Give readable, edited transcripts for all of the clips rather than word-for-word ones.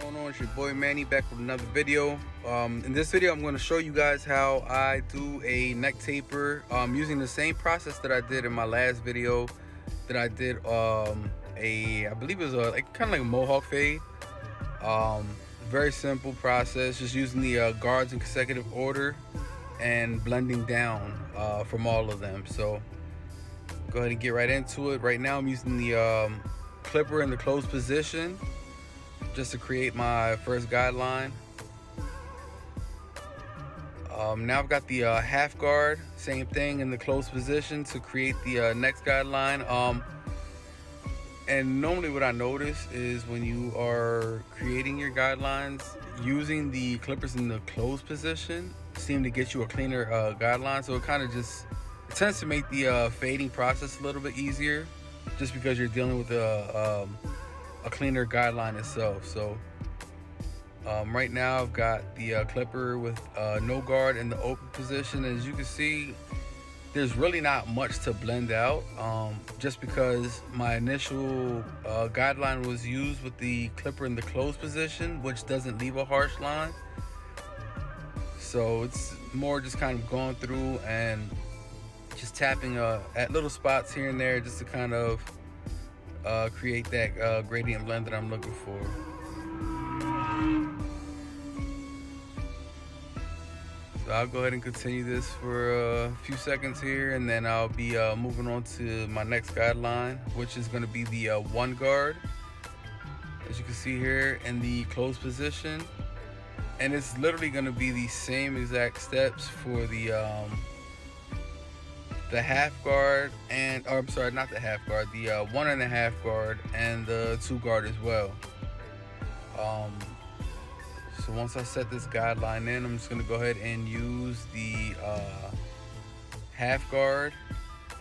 going on? It's your boy Manny back with another video. In this video I'm going to show you guys how I do a neck taper using the same process that I did in my last video that I did I believe it was kind of like a mohawk fade. Very simple process, just using the guards in consecutive order and blending down from all of them. So go ahead and get right into it. Right now I'm using the clipper in the closed position just to create my first guideline. Now I've got the half guard, same thing in the closed position to create the next guideline. And normally what I notice is when you are creating your guidelines, using the clippers in the closed position seem to get you a cleaner guideline. So it tends to make the fading process a little bit easier, just because you're dealing with a cleaner guideline itself. So right now I've got the clipper with no guard in the open position. As you can see, there's really not much to blend out, just because my initial guideline was used with the clipper in the closed position, which doesn't leave a harsh line. So it's more just kind of going through and just tapping at little spots here and there, just to kind of create that gradient blend that I'm looking for. So I'll go ahead and continue this for a few seconds here, and then I'll be moving on to my next guideline, which is going to be the one guard, as you can see here in the closed position. And it's literally going to be the same exact steps for the half guard, and I'm sorry, not the half guard, the 1.5 guard and the 2 guard as well. So once I set this guideline in, I'm just going to go ahead and use the half guard,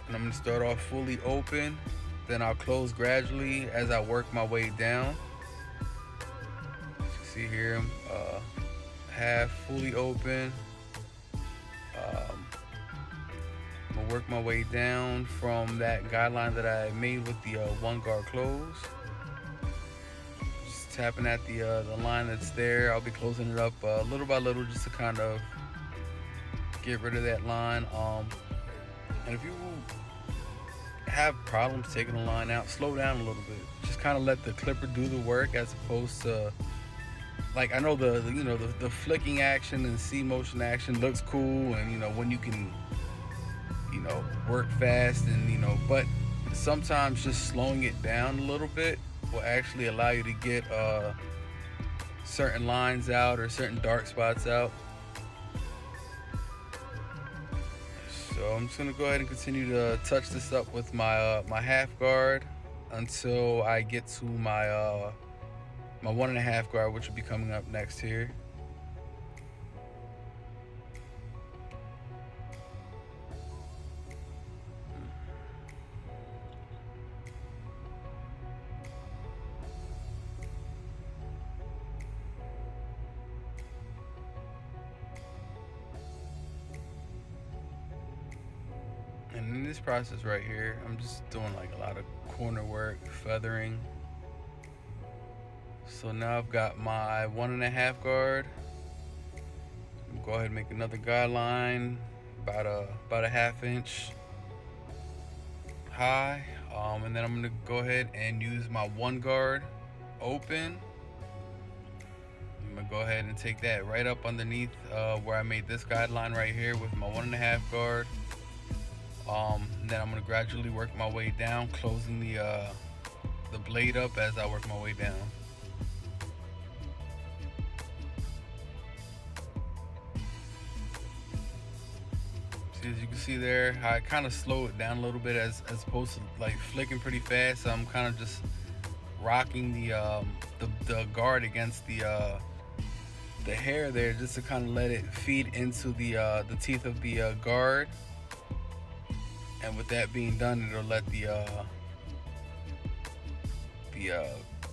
and I'm going to start off fully open, then I'll close gradually as I work my way down. As you can see here, half fully open. I'm gonna work my way down from that guideline that I made with the one guard close. Just tapping at the line that's there. I'll be closing it up little by little, just to kind of get rid of that line. And if you have problems taking the line out, slow down a little bit. Just kind of let the clipper do the work, as opposed to, like, I know the flicking action and C motion action looks cool, and when you can work fast, and but sometimes just slowing it down a little bit will actually allow you to get certain lines out or certain dark spots out. So I'm just gonna go ahead and continue to touch this up with my my half guard until I get to my my 1.5 guard, which will be coming up next here. And in this process right here, I'm just doing like a lot of corner work, feathering. So now I've got my 1.5 guard. Go ahead and make another guideline about a ½ inch high, and then I'm gonna go ahead and use my 1 guard open. I'm gonna go ahead and take that right up underneath where I made this guideline right here with my 1.5 guard. Then I'm gonna gradually work my way down, closing the blade up as I work my way down. See, as you can see there, I kind of slow it down a little bit as opposed to like flicking pretty fast. So I'm kind of just rocking the guard against the hair there, just to kind of let it feed into the teeth of the guard. And with that being done, it'll let the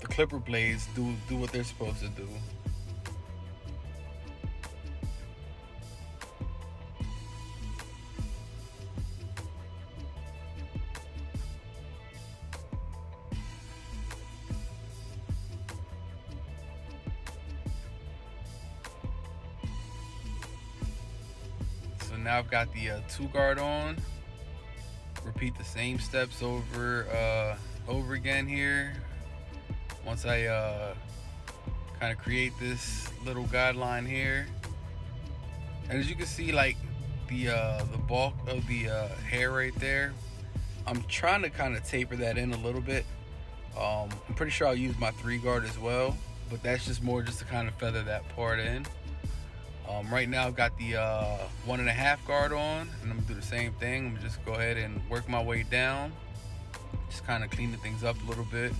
clipper blades do what they're supposed to do. now I've got the 2-guard on. Repeat the same steps over again here. Once I kind of create this little guideline here, and as you can see, like the bulk of the hair right there, I'm trying to kind of taper that in a little bit. I'm pretty sure I'll use my 3-guard as well, but that's just more just to kind of feather that part in. Right now I've got the 1.5 guard on, and I'm gonna do the same thing. I'm gonna just go ahead and work my way down, just kind of cleaning things up a little bit.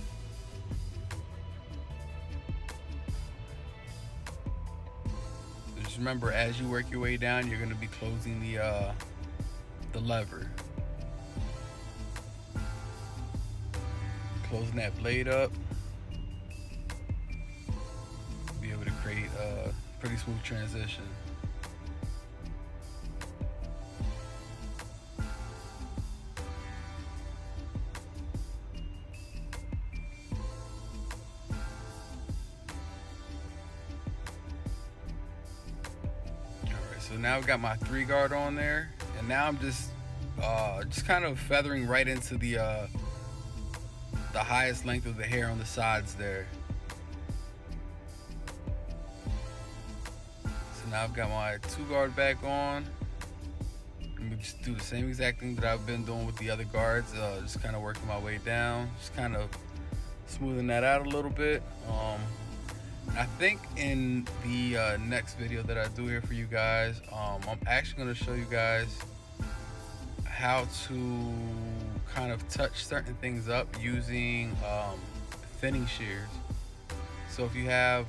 So just remember, as you work your way down, you're gonna be closing the lever, closing that blade up. Be able to create a pretty smooth transition. Alright, so now I've got my 3-guard on there, and now I'm just kind of feathering right into the highest length of the hair on the sides there. Now I've got my 2-guard back on. Let me just do the same exact thing that I've been doing with the other guards. Just kind of working my way down, just kind of smoothing that out a little bit. I think in the next video that I do here for you guys, I'm actually going to show you guys how to kind of touch certain things up using thinning shears. So if you have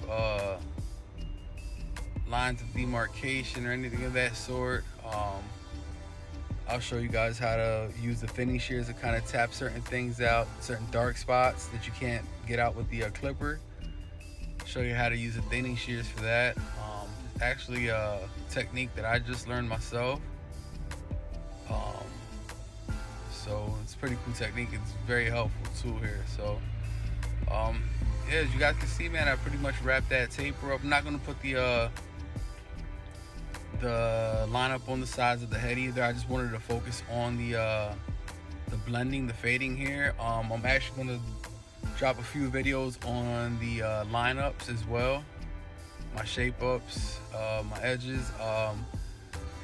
lines of demarcation or anything of that sort, I'll show you guys how to use the thinning shears to kind of tap certain things out, certain dark spots that you can't get out with the clipper. Show you how to use the thinning shears for that. It's actually a technique that I just learned myself, so it's a pretty cool technique. It's a very helpful tool here. So yeah, as you guys can see, man, I pretty much wrapped that taper up. I'm not going to put the lineup on the sides of the head either. I just wanted to focus on the blending, the fading here. I'm actually going to drop a few videos on the lineups as well, my shape ups, my edges,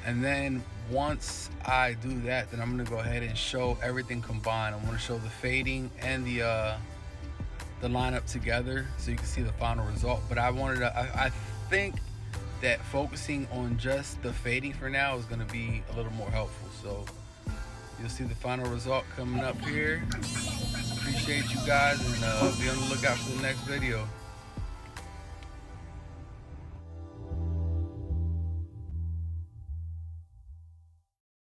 and then once I do that, then I'm going to go ahead and show everything combined. I'm going to show the fading and the lineup together so you can see the final result. But I think that focusing on just the fading for now is going to be a little more helpful. So you'll see the final result coming up here. Appreciate you guys, and be on the lookout for the next video.